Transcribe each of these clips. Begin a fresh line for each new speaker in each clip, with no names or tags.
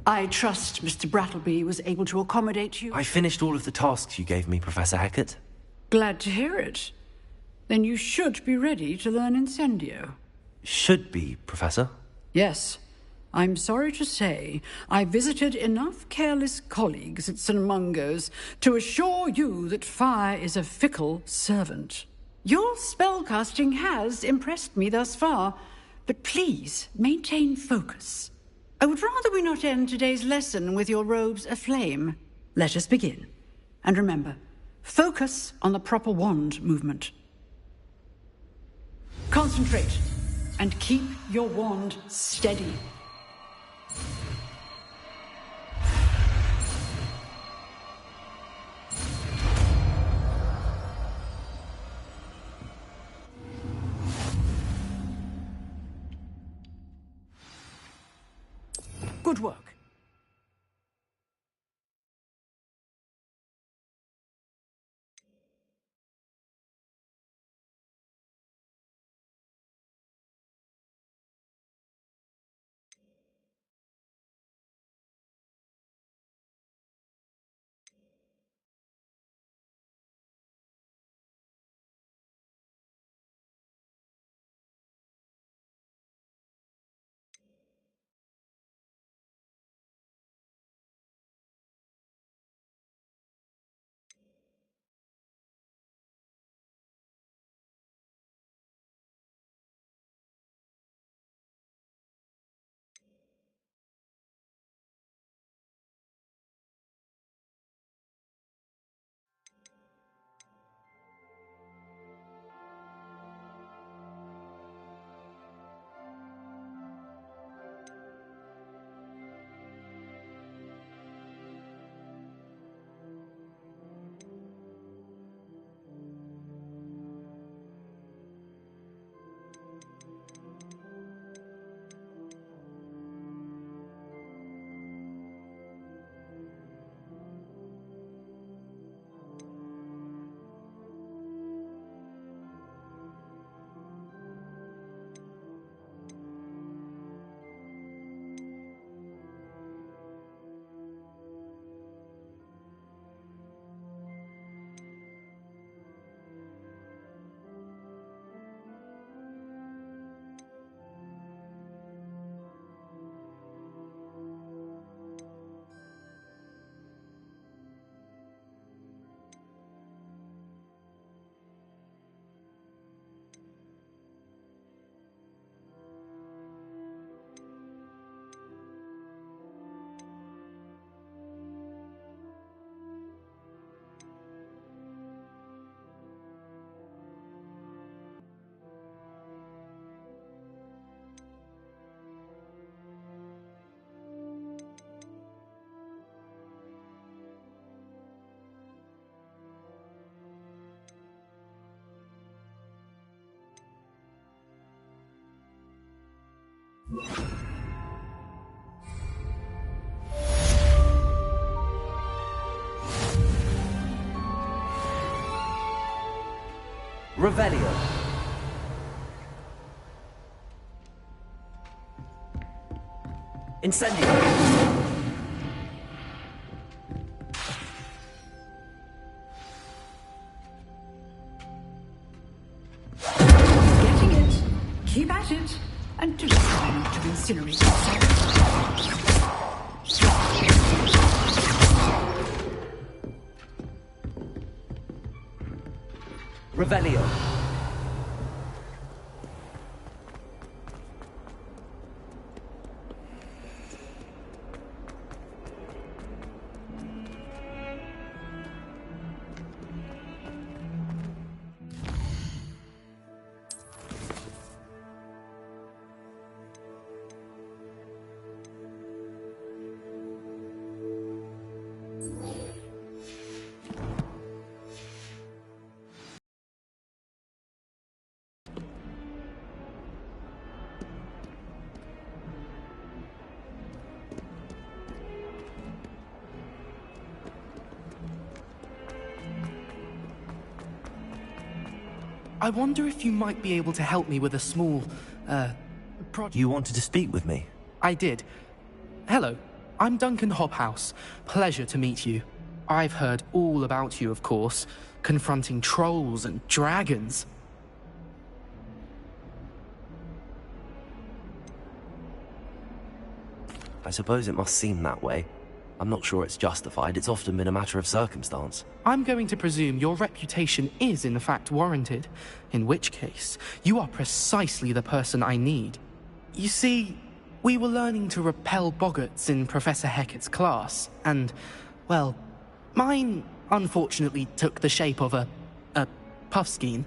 I trust Mr. Brattleby was able to accommodate you.
I finished all of the tasks you gave me, Professor Hackett.
Glad to hear it. Then you should be ready to learn Incendio.
Should be, Professor?
Yes. I'm sorry to say, I visited enough careless colleagues at St. Mungo's to assure you that fire is a fickle servant. Your spellcasting has impressed me thus far, but please maintain focus. I would rather we not end today's lesson with your robes aflame. Let us begin. And remember, focus on the proper wand movement. Concentrate, and keep your wand steady. Good work.
Revelio. Incendio.
Getting it. Keep at it. And do try not to incinerate yourself.
Revelio.
I wonder if you might be able to help me with a small, project.
You wanted to speak with me?
I did. Hello. I'm Duncan Hobhouse. Pleasure to meet you. I've heard all about you, of course, confronting trolls and dragons.
I suppose it must seem that way. I'm not sure it's justified. It's often been a matter of circumstance.
I'm going to presume your reputation is in fact warranted, in which case, you are precisely the person I need. You see, we were learning to repel boggarts in Professor Hecat's class, and, well, mine unfortunately took the shape of a puffskein.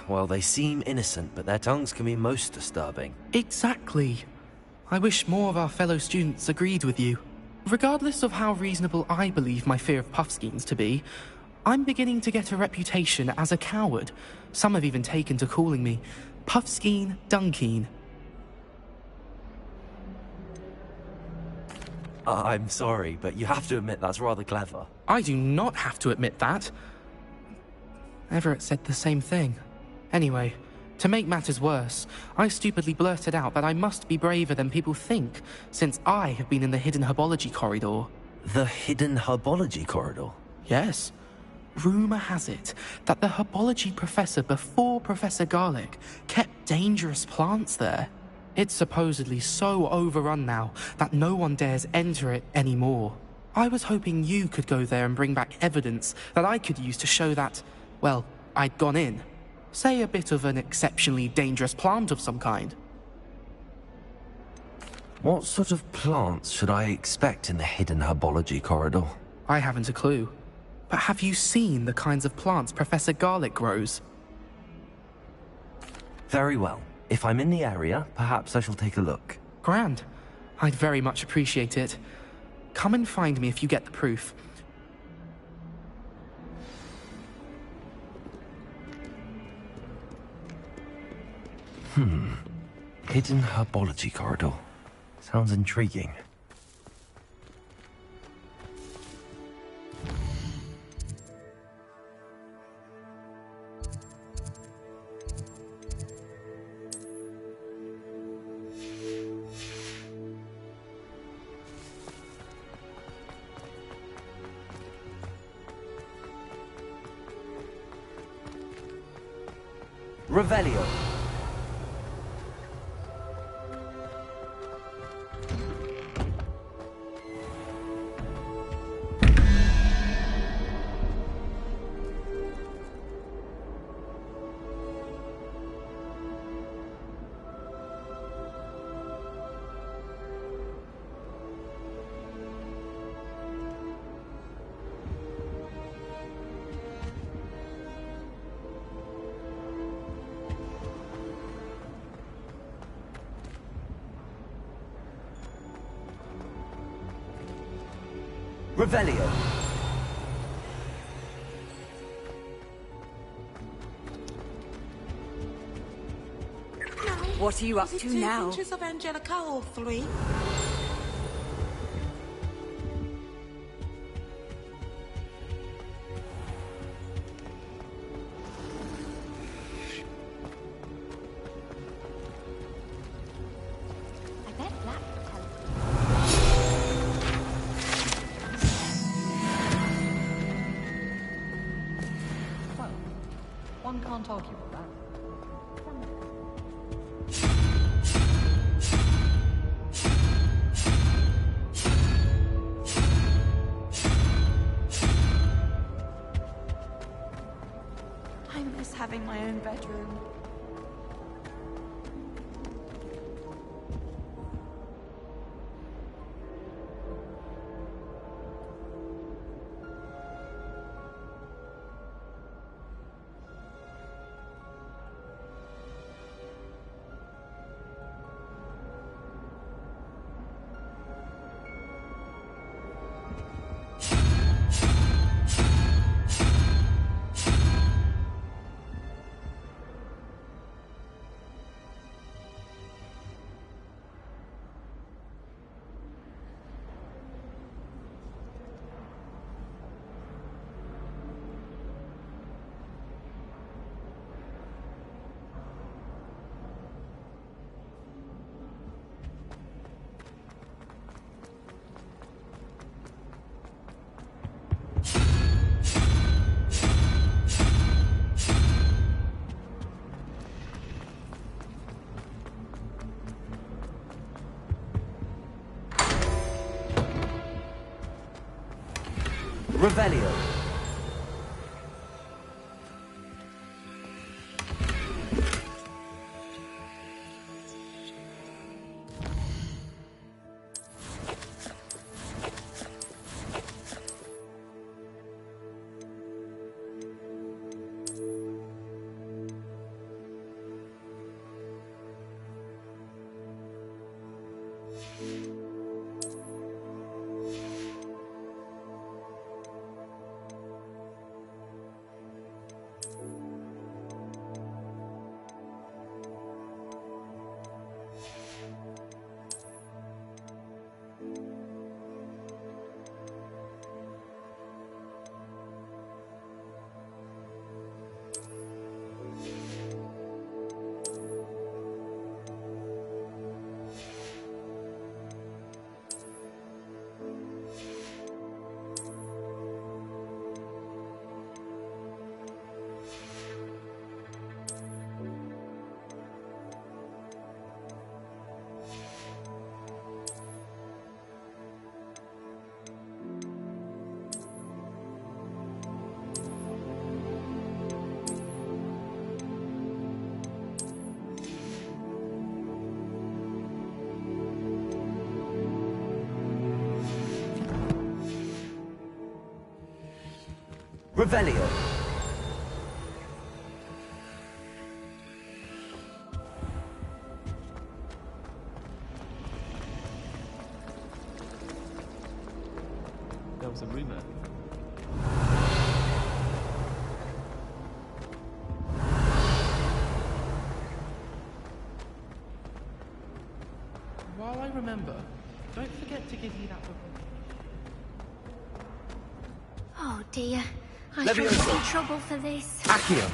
Well, they seem innocent, but their tongues can be most disturbing.
Exactly. I wish more of our fellow students agreed with you. Regardless of how reasonable I believe my fear of puffskeins to be, I'm beginning to get a reputation as a coward. Some have even taken to calling me Puffskeen Dunkeen.
I'm sorry, but you have to admit that's rather clever.
I do not have to admit that. Everett said the same thing. Anyway, to make matters worse, I stupidly blurted out that I must be braver than people think, since I have been in the hidden herbology corridor.
The hidden herbology corridor?
Yes. Rumor has it that the herbology professor before Professor Garlic kept dangerous plants there. It's supposedly so overrun now that no one dares enter it anymore. I was hoping you could go there and bring back evidence that I could use to show that, well, I'd gone in. Say a bit of an exceptionally dangerous plant of some kind.
What sort of plants should I expect in the hidden herbology corridor?
I haven't a clue. But have you seen the kinds of plants Professor Garlic grows?
Very well. If I'm in the area, perhaps I shall take a look.
Grand. I'd very much appreciate it. Come and find me if you get the proof.
Hidden herbology corridor. Sounds intriguing. Revelio. Revelio.
What are you up
Is it
to
two
now?
pictures of Angelica or three?
I bet Black will tell us.
Well, one can't argue with that.
I miss having my own bedroom.
Revelio. Revelio.
There was a rumor.
While I remember, don't forget to give you that book.
Oh dear. I shall be in trouble for this.
Accio.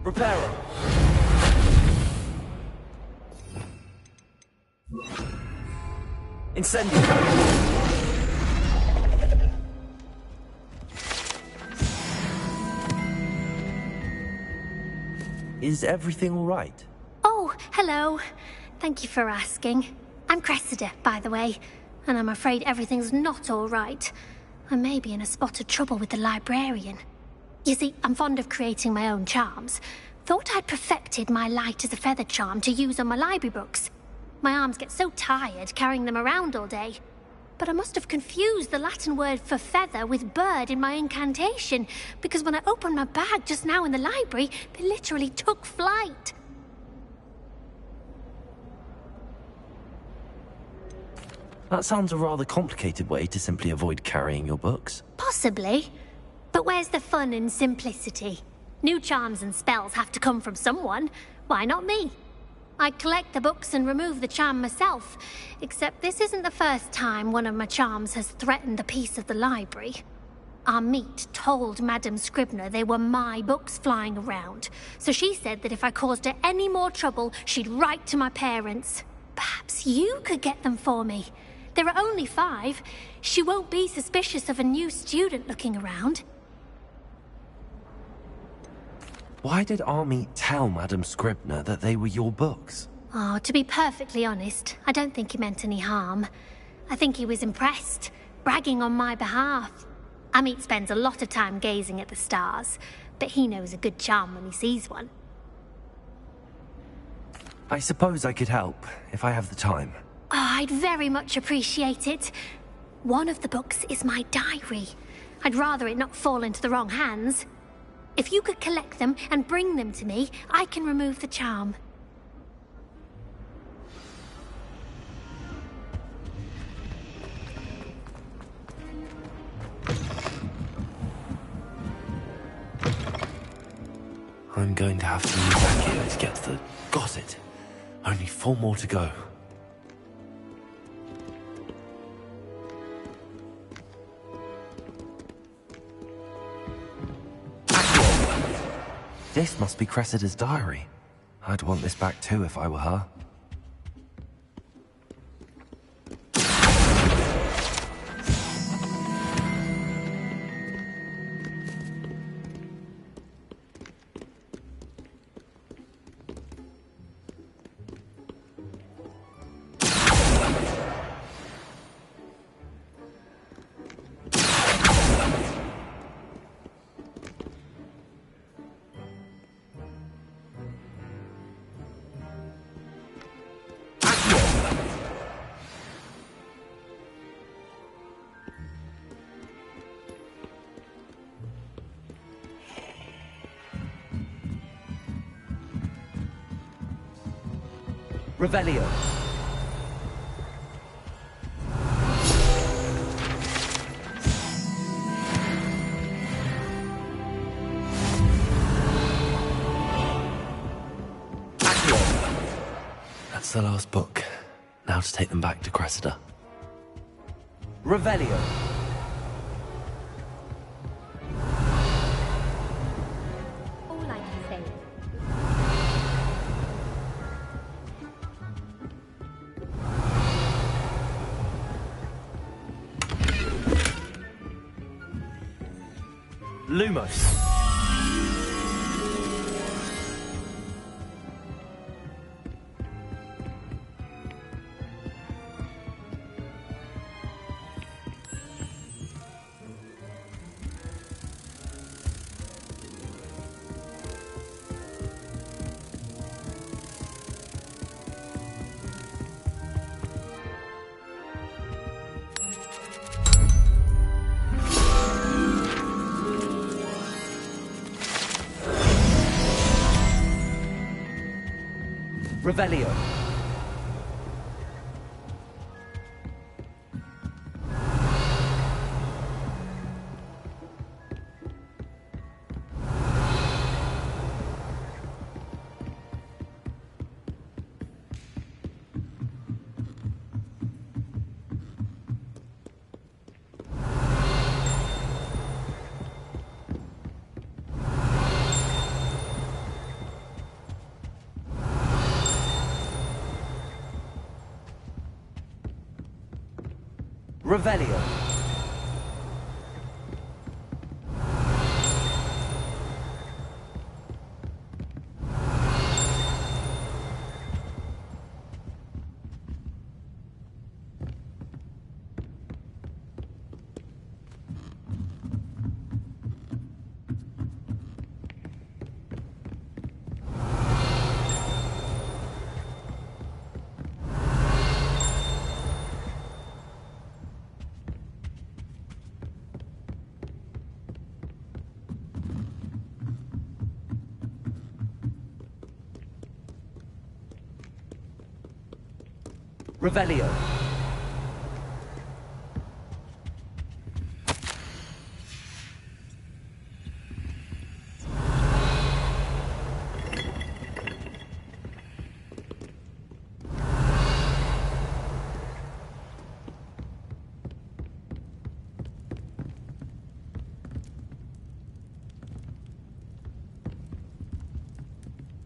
Reparo. Incendio. Is everything all right?
Oh, hello. Thank you for asking. I'm Cressida, by the way, and I'm afraid everything's not all right. I may be in a spot of trouble with the librarian. You see, I'm fond of creating my own charms. Thought I'd perfected my light as a feather charm to use on my library books. My arms get so tired carrying them around all day. But I must have confused the Latin word for feather with bird in my incantation, because when I opened my bag just now in the library, they literally took flight.
That sounds a rather complicated way to simply avoid carrying your books.
Possibly. But where's the fun in simplicity? New charms and spells have to come from someone. Why not me? I collect the books and remove the charm myself, except this isn't the first time one of my charms has threatened the peace of the library. Our meet told Madame Scribner they were my books flying around, so she said that if I caused her any more trouble, she'd write to my parents. Perhaps you could get them for me. There are only 5. She won't be suspicious of a new student looking around.
Why did Army tell Madame Scribner that they were your books?
Oh, to be perfectly honest, I don't think he meant any harm. I think he was impressed, bragging on my behalf. Amit spends a lot of time gazing at the stars, but he knows a good charm when he sees one.
I suppose I could help, if I have the time.
Oh, I'd very much appreciate it. One of the books is my diary. I'd rather it not fall into the wrong hands. If you could collect them and bring them to me, I can remove the charm.
I'm going to have to use Accio to get to the... Got it. Only 4 more to go. This must be Cressida's diary. I'd want this back too if I were her. Revelio. That's the last book. Now to take them back to Cressida. Revelio.
All I can say is
Lumos. Revelio. Revelio. Revelio.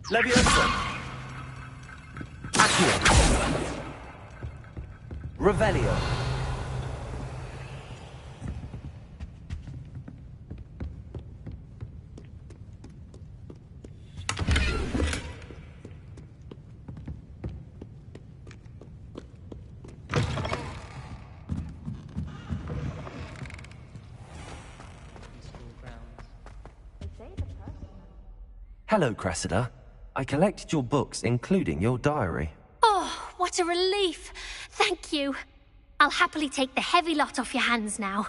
Leviosa. Accio. Revelio. Hello, Cressida. I collected your books, including your diary.
Oh, what a relief. Thank you. I'll happily take the heavy lot off your hands now.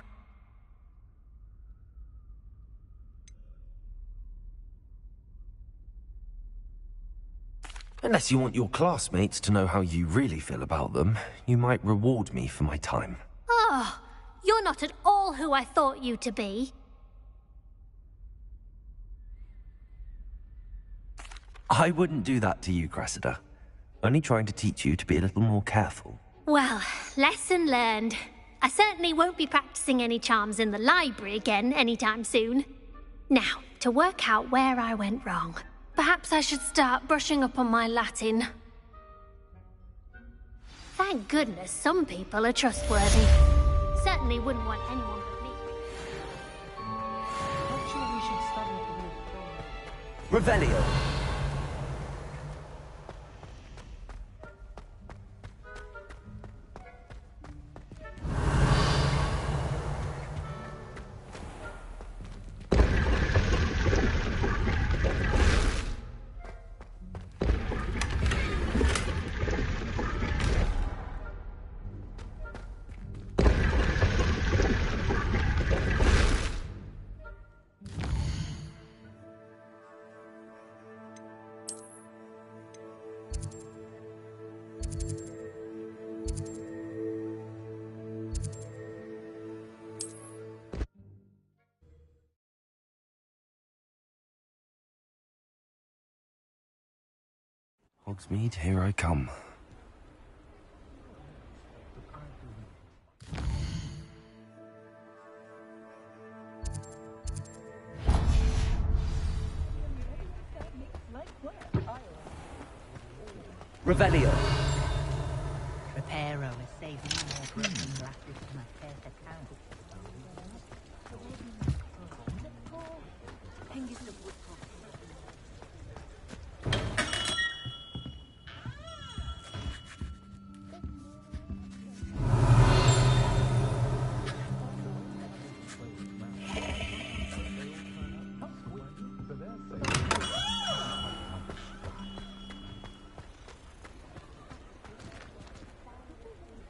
Unless you want your classmates to know how you really feel about them, you might reward me for my time.
Oh, you're not at all who I thought you to be.
I wouldn't do that to you, Cressida. Only trying to teach you to be a little more careful.
Well, lesson learned. I certainly won't be practicing any charms in the library again anytime soon. Now, to work out where I went wrong. Perhaps I should start brushing up on my Latin. Thank goodness some people are trustworthy. Certainly wouldn't want anyone but me.
Not sure we should study for the
Revelio. Hogsmeade, here I come. Revelio.
Reparo is saving more broken glasses to my first account.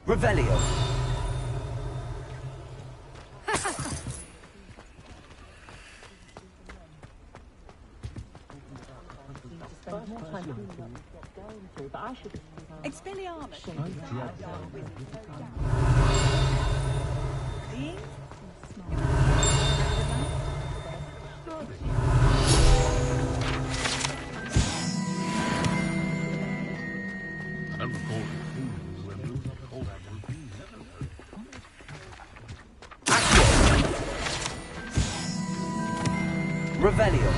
Revelio.
Expelliarmus.
Revelio.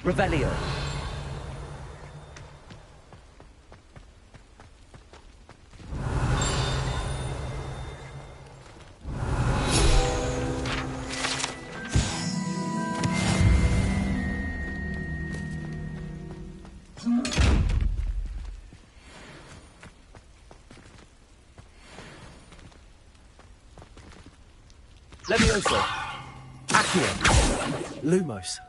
Revelio. Levioso. Accio.
Lumos.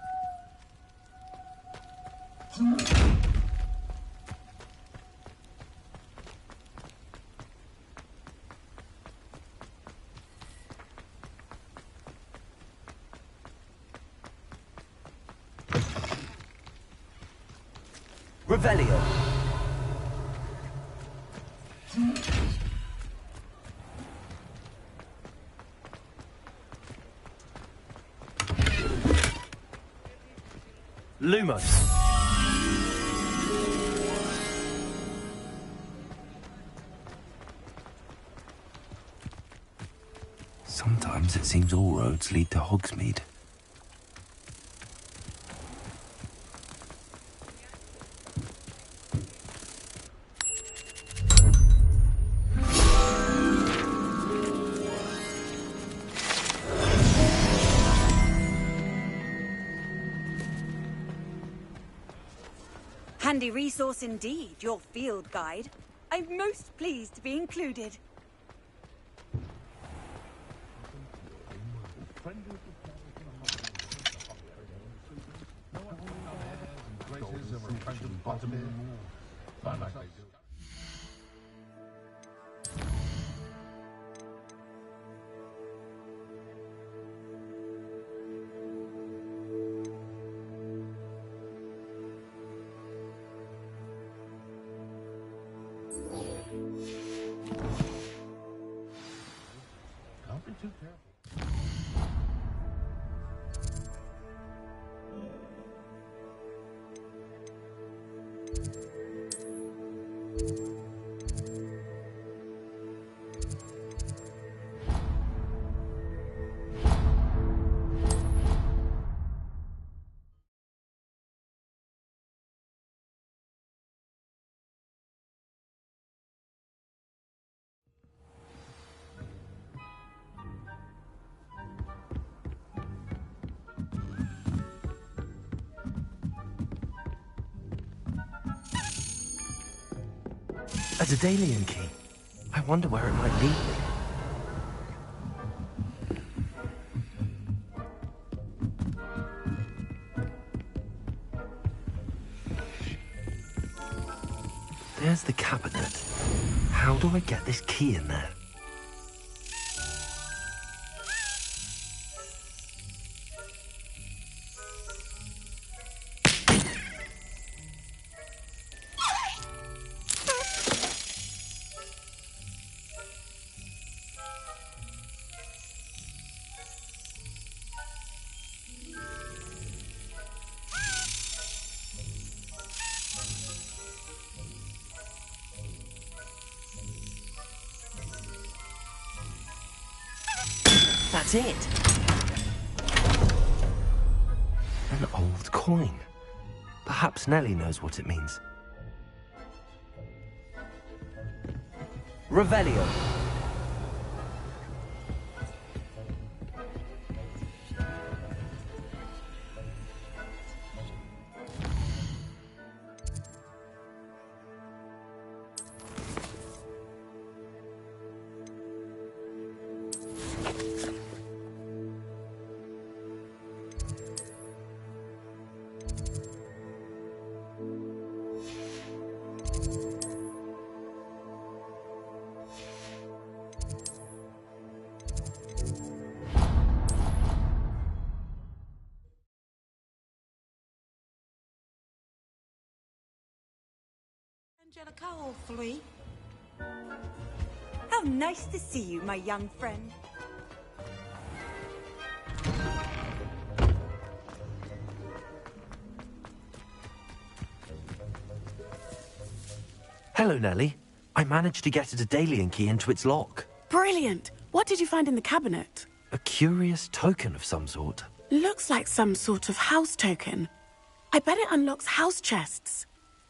Revelio.
Lumos.
Sometimes it seems all roads lead to Hogsmeade.
Handy resource indeed, your field guide. I'm most pleased to be included.
Don't be too careful.
A Daedalian key. I wonder where it might lead me. get this key in there? That's it. An old coin. Perhaps Nellie knows what it means. Revelio.
Angelica, hopefully. How nice to see you, my young friend.
Hello, Nellie. I managed to get a Daedalian key into its lock.
Brilliant! What did you find in the cabinet?
A curious token of some sort.
Looks like some sort of house token. I bet it unlocks house chests.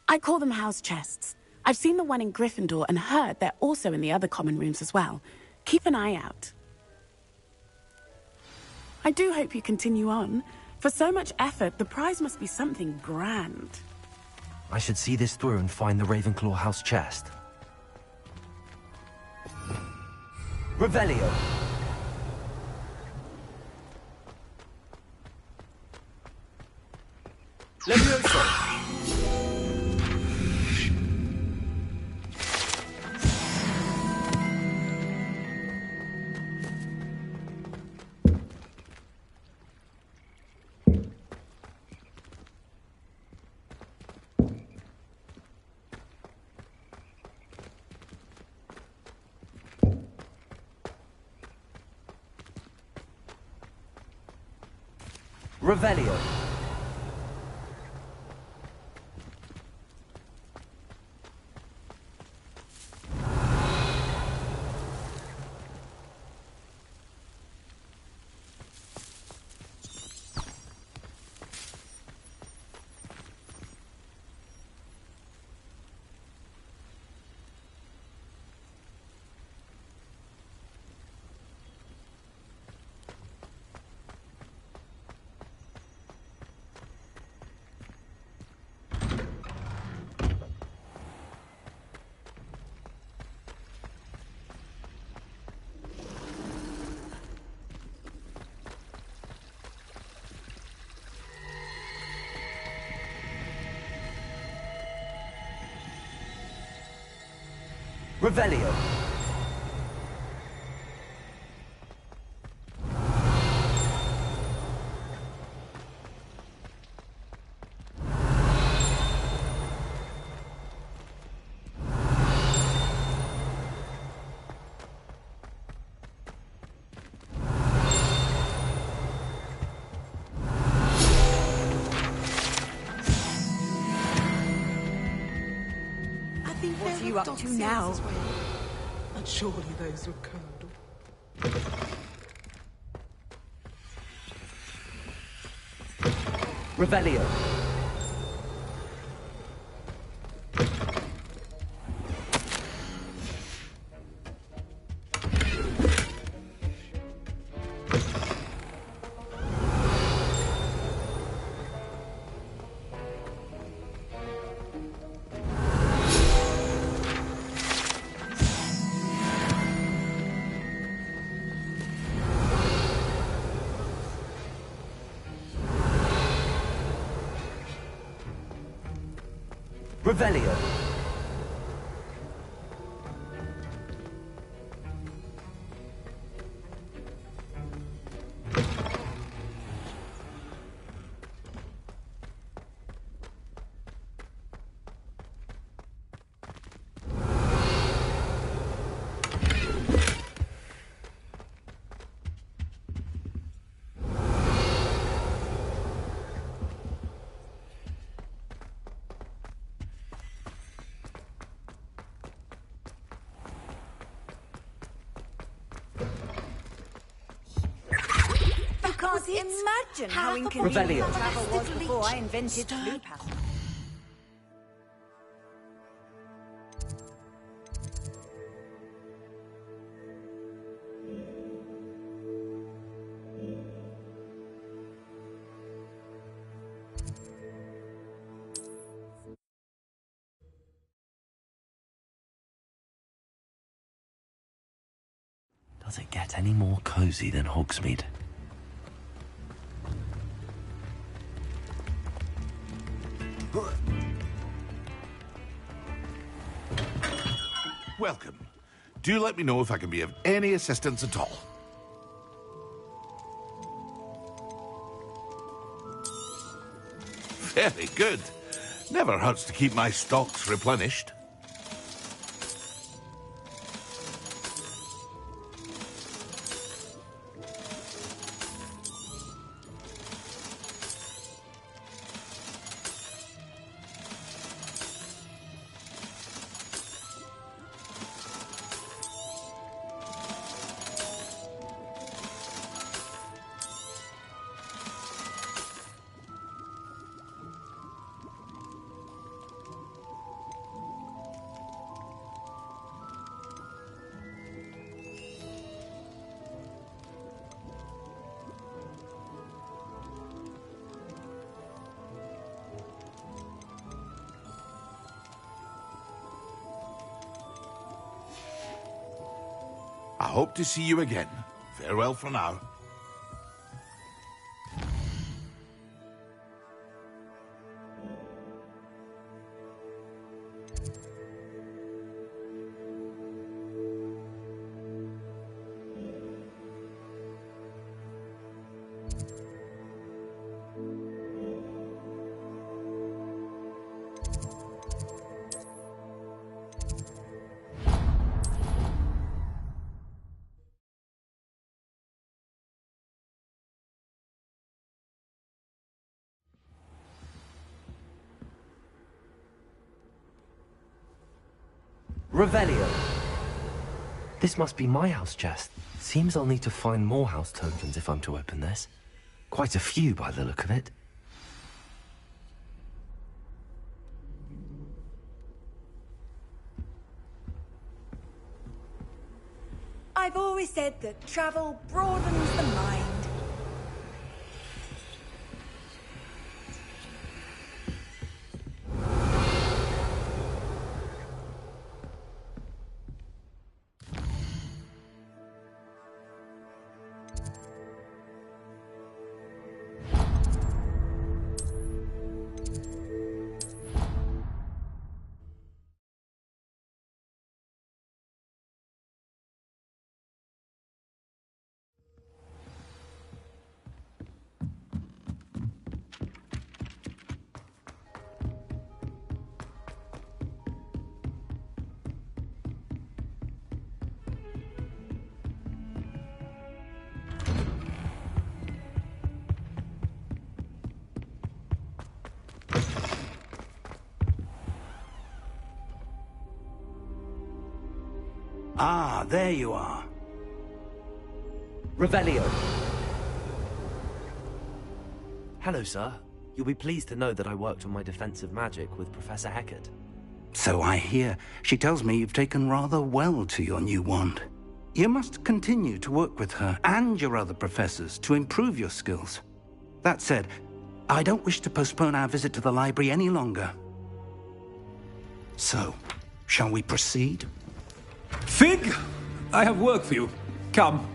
I call them house chests. I've seen the one in Gryffindor and heard they're also in the other common rooms as well. Keep an eye out. I do hope you continue on. For so much effort, the prize must be something grand.
I should see this through and find the Ravenclaw house chest. Revelio. Levioso. Revelio. Revelio.
What are you up to now?
And surely those were curdled.
Revelio. Revelio.
can't imagine how inconvenient
Revelio.
travel was before I invented blue pass.
Does it get any more cozy than Hogsmeade?
Welcome. Do let me know if I can be of any assistance at all. Very good. Never hurts to keep my stocks replenished. I hope to see you again. Farewell for now.
Revelio. This must be my house chest. Seems I'll need to find more house tokens if I'm to open this. Quite a few by the look of it.
I've always said that travel broadens the mind.
Ah, there you are.
Revelio. Hello, sir. You'll be pleased to know that I worked on my defensive magic with Professor Hecat.
So I hear. She tells me you've taken rather well to your new wand. You must continue to work with her and your other professors to improve your skills. That said, I don't wish to postpone our visit to the library any longer. So, shall we proceed?
Fig! I have work for you. Come.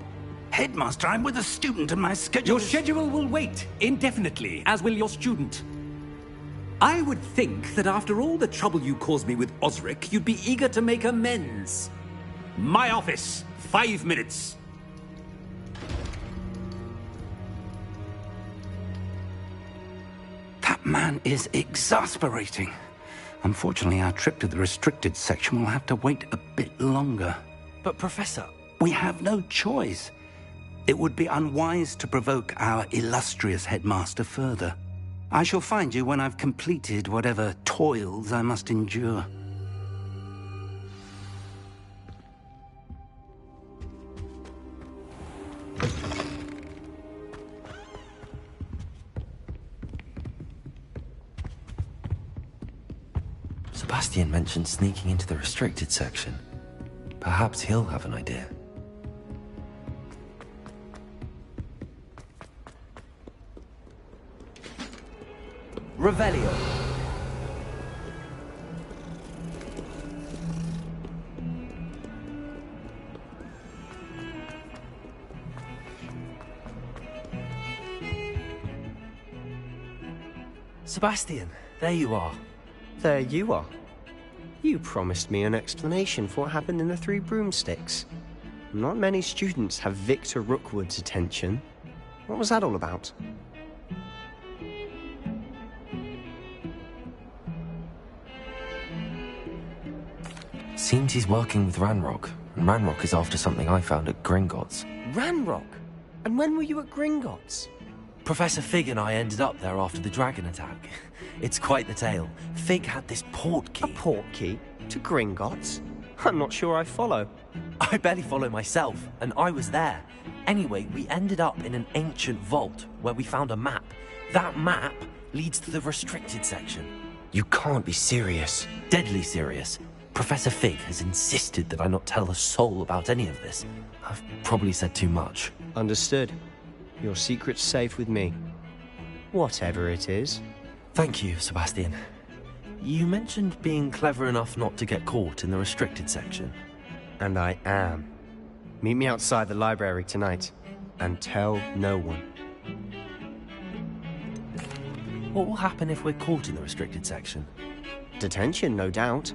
Headmaster, I'm with a student and my schedule
Your schedule will wait indefinitely, as will your student. I would think that after all the trouble you caused me with Osric, you'd be eager to make amends. My office, 5 minutes.
That man is exasperating. Unfortunately, our trip to the restricted section will have to wait a bit longer.
But, Professor...
We have no choice. It would be unwise to provoke our illustrious headmaster further. I shall find you when I've completed whatever toils I must endure.
Sebastian mentioned sneaking into the restricted section. Perhaps he'll have an idea. Revelio.
Sebastian,
There you are.
There you are. You promised me an explanation for what happened in the Three Broomsticks. Not many students have Victor Rookwood's attention. What was that all about?
Seems he's working with Ranrock, and Ranrock is after something I found at Gringotts.
Ranrock? And when were you at Gringotts?
Professor Fig and I ended up there after the dragon attack. It's quite the tale. Fig had this port key.
A port key? To Gringotts? I'm not sure I follow.
I barely follow myself, and I was there. Anyway, we ended up in an ancient vault where we found a map. That map leads to the restricted section.
You can't be serious.
Deadly serious. Professor Fig has insisted that I not tell a soul about any of this. I've probably said too much.
Understood. Your secret's safe with me. Whatever it is.
Thank you, Sebastian. You mentioned being clever enough not to get caught in the restricted section.
And I am. Meet me outside the library tonight. And tell no one.
What will happen if we're caught in the restricted section?
Detention, no doubt.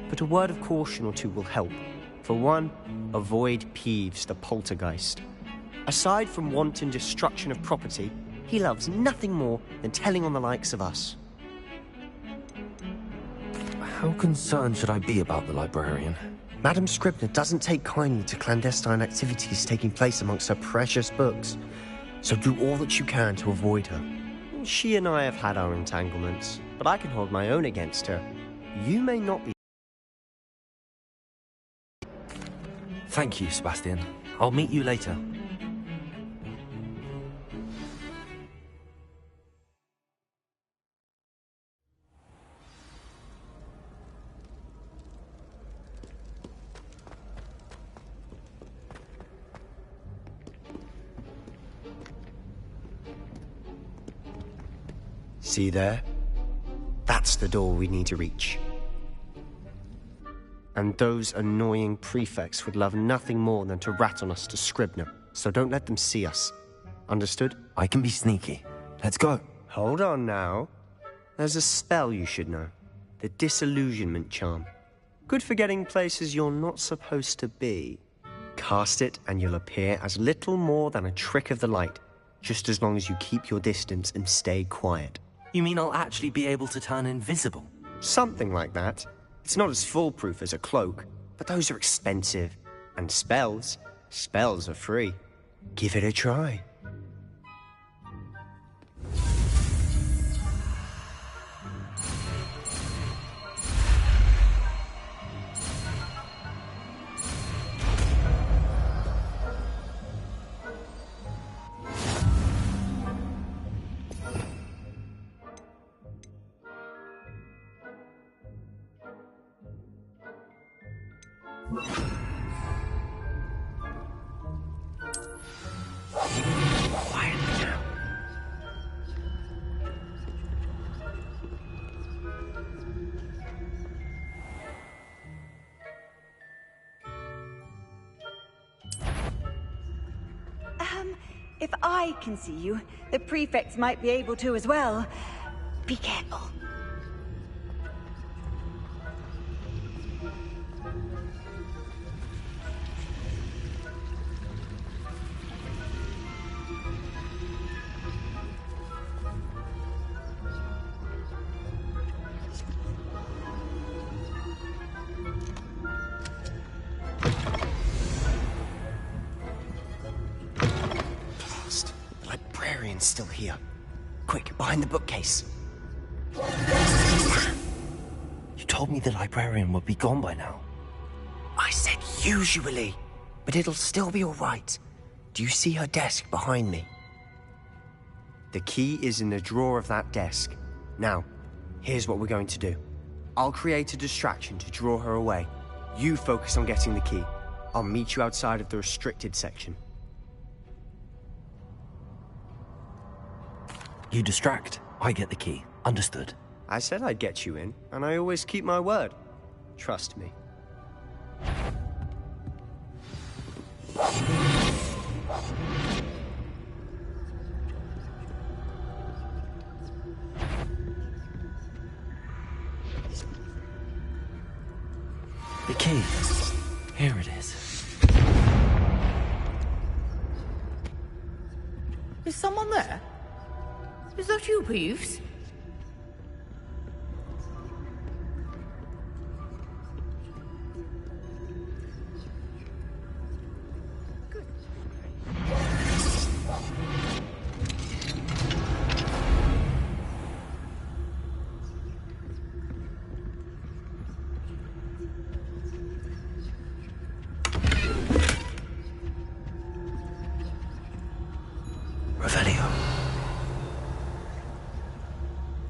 But a word of caution or two will help. For one, avoid Peeves the poltergeist. Aside from wanton destruction of property, he loves nothing more than telling on the likes of us.
How concerned should I be about the librarian?
Madame Scribner doesn't take kindly to clandestine activities taking place amongst her precious books. So do all that you can to avoid her. She and I have had our entanglements, but I can hold my own against her. You may not be...
Thank you, Sebastian. I'll meet you later.
See there? That's the door we need to reach. And those annoying prefects would love nothing more than to rat on us to Scribner, so don't let them see us. Understood?
I can be sneaky. Let's go.
Hold on now. There's a spell you should know. The Disillusionment Charm. Good for getting places you're not supposed to be. Cast it and you'll appear as little more than a trick of the light, just as long as you keep your distance and stay quiet.
You mean I'll actually be able to turn invisible?
Something like that. It's not as foolproof as a cloak, but those are expensive. And spells are free. Give it a try.
If I can see you, the prefects might be able to as well. Be careful.
Still here. Quick, behind the bookcase.
You told me the librarian would be gone by now.
I said usually, but it'll still be all right. Do you see her desk behind me? The key is in the drawer of that desk. Now, here's what we're going to do. I'll create a distraction to draw her away. You focus on getting the key. I'll meet you outside of the restricted section.
You distract, I get the key. Understood.
I said I'd get you in, and I always keep my word. Trust me.
The key. Here it is.
Is someone there? Is that you, Peeves?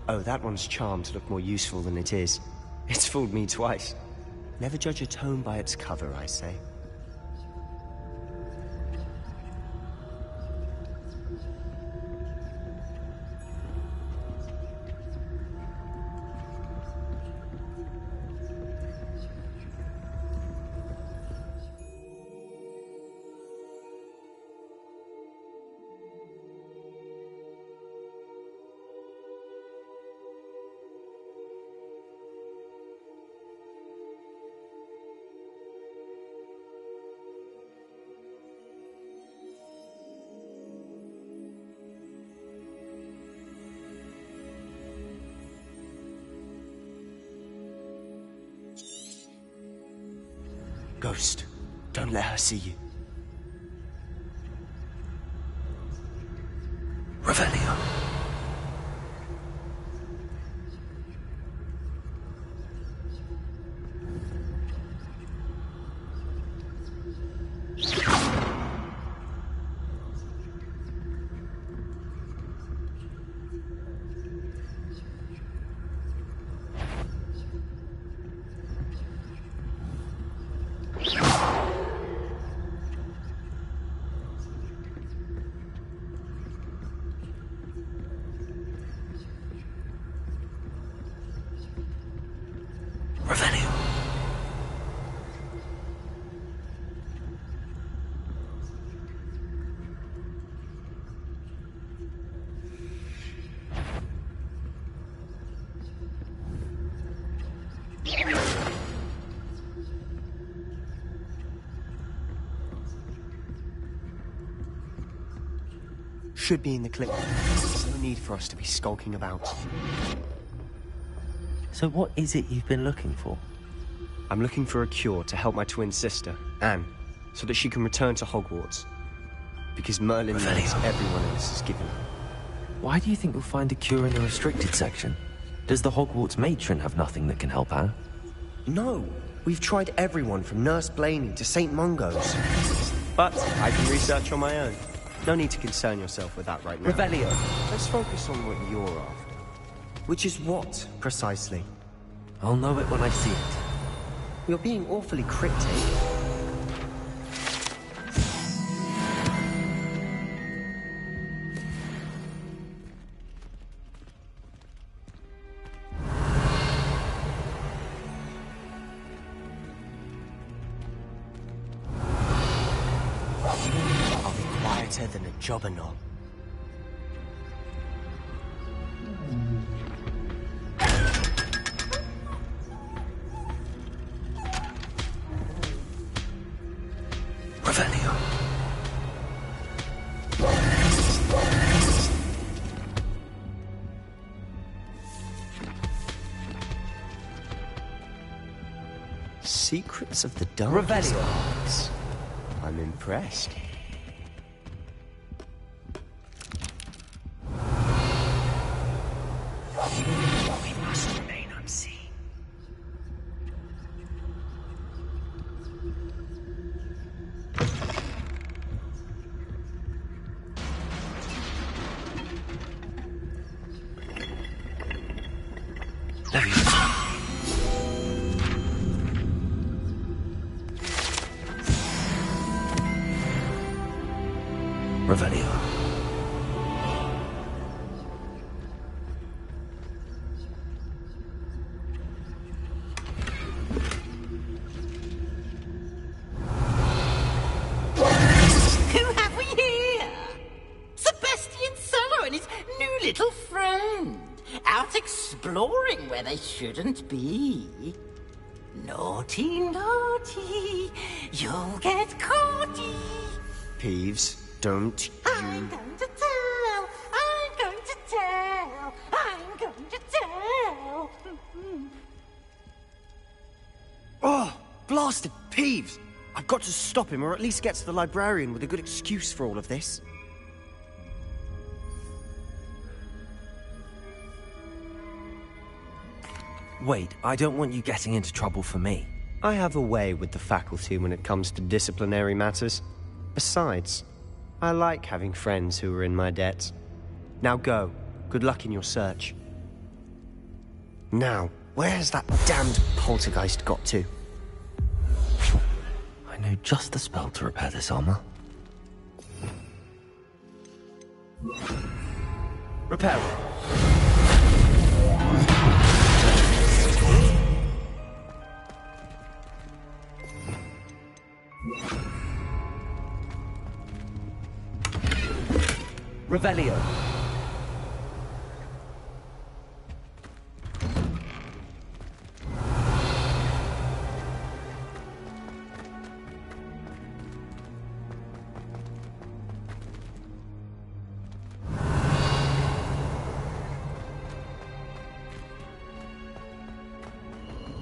Oh, that one's charmed to look more useful than it is. It's fooled me twice. Never judge a tome by its cover, I say. Ghost, don't let her see you.
Revelio.
Should be in the clip. There's no need for us to be skulking about.
So what is it you've been looking for?
I'm looking for a cure to help my twin sister, Anne, so that she can return to Hogwarts. Because Merlin knows everyone else is given her.
Why do you think we'll find a cure in the restricted section? Does the Hogwarts matron have nothing that can help Anne?
No! We've tried everyone from Nurse Blaney to St. Mungo's. But I can research on my own. No need to concern yourself with that right now.
Revelio.
Let's focus on what you're after. Which is what, precisely?
I'll know it when I see it.
You're being awfully cryptic. Than a jobberknoll.
Revelio.
Secrets of the Darkest Arts. I'm impressed. We must remain unseen.
There he is. Revelio.
Who have we here? Sebastian Solo and his new little friend. Out exploring where they shouldn't be. Naughty, naughty, you'll get caughty.
Peeves, don't you...
I'm going to tell, I'm going to tell, I'm going to tell.
Oh, blasted Peeves! I've got to stop him, or at least get to the librarian with a good excuse for all of this.
Wait, I don't want you getting into trouble for me.
I have a way with the faculty when it comes to disciplinary matters. Besides, I like having friends who are in my debt. Now go. Good luck in your search. Now, where's that damned poltergeist got to?
I know just the spell to repair this armor. Repair it. Revelio.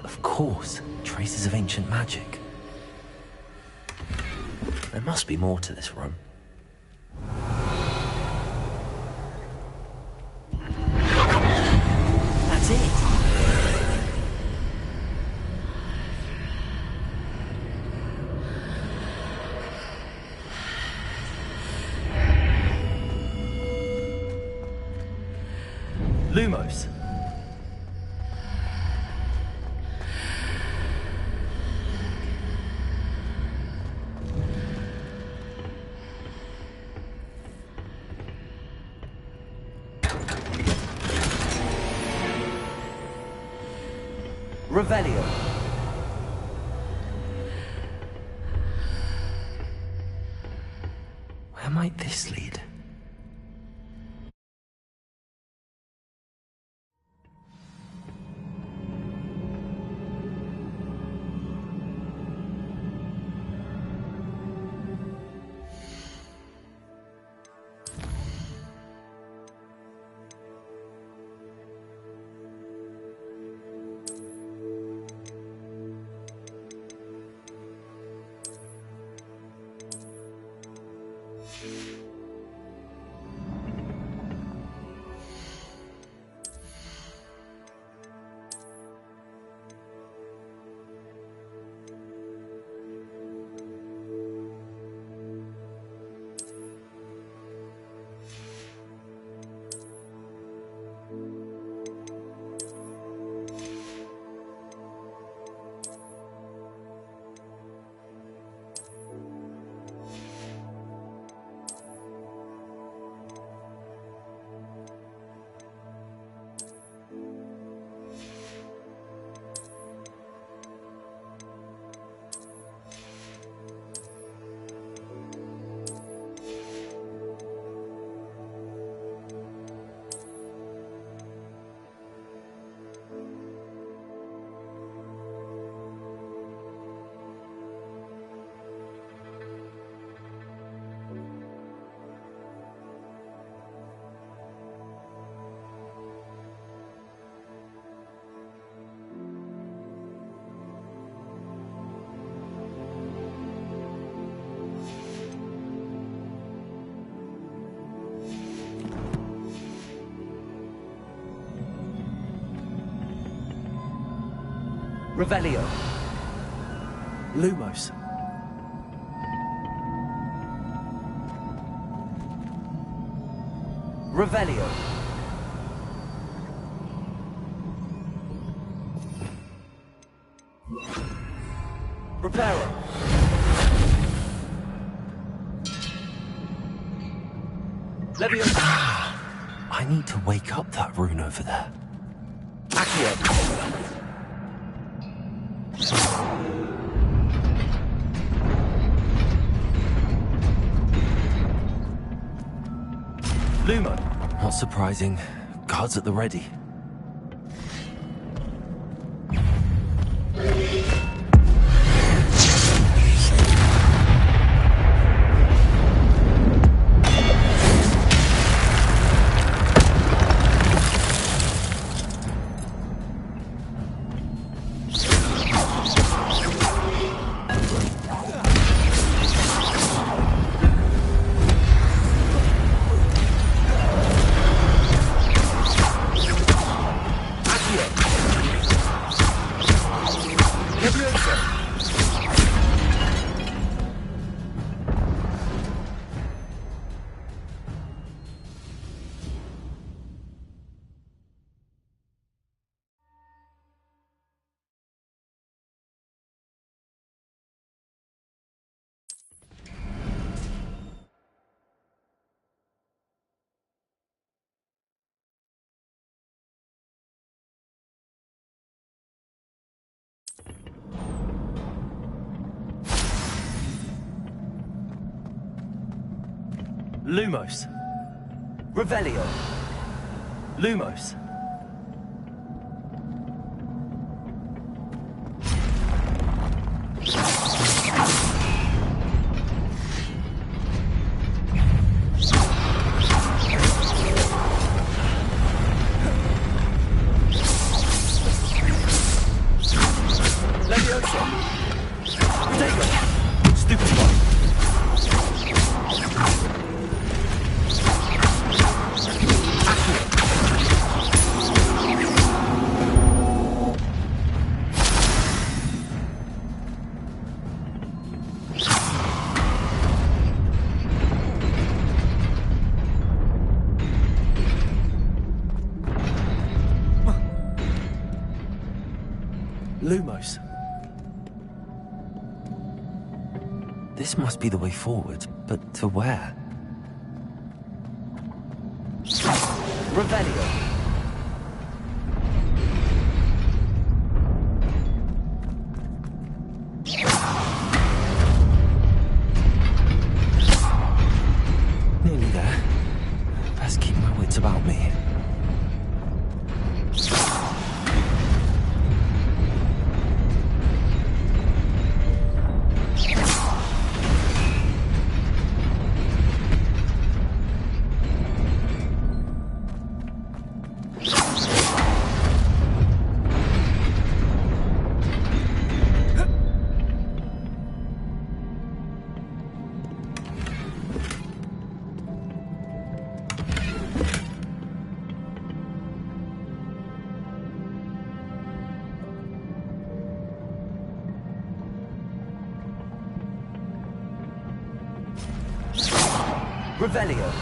Of course, traces of ancient magic. There must be more to this room. That's it. Lumos. Revelio. Where might this lead? Revelio.
Lumos.
Revelio. Reparo. I need to wake up that rune over there. Accio. Lumo. Not surprising. Guards at the ready. Lumos. Revelio. Lumos. Leviosa. Dego. Stupefy. Lumos. This must be the way forward, but to where? Revelio. Nearly there. Best keep my wits about me. Revelio.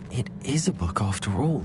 It is a book after all.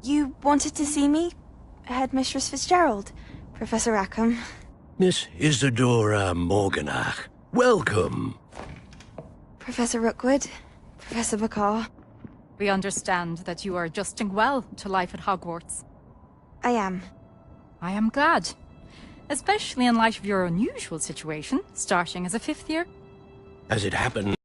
You wanted to see me? Headmistress Fitzgerald, Professor Rackham.
Miss Isadora Morganach, welcome.
Professor Rookwood, Professor Bakar.
We understand that you are adjusting well to life at Hogwarts.
I am.
I am glad. Especially in light of your unusual situation, starting as a 5th year.
As it happened,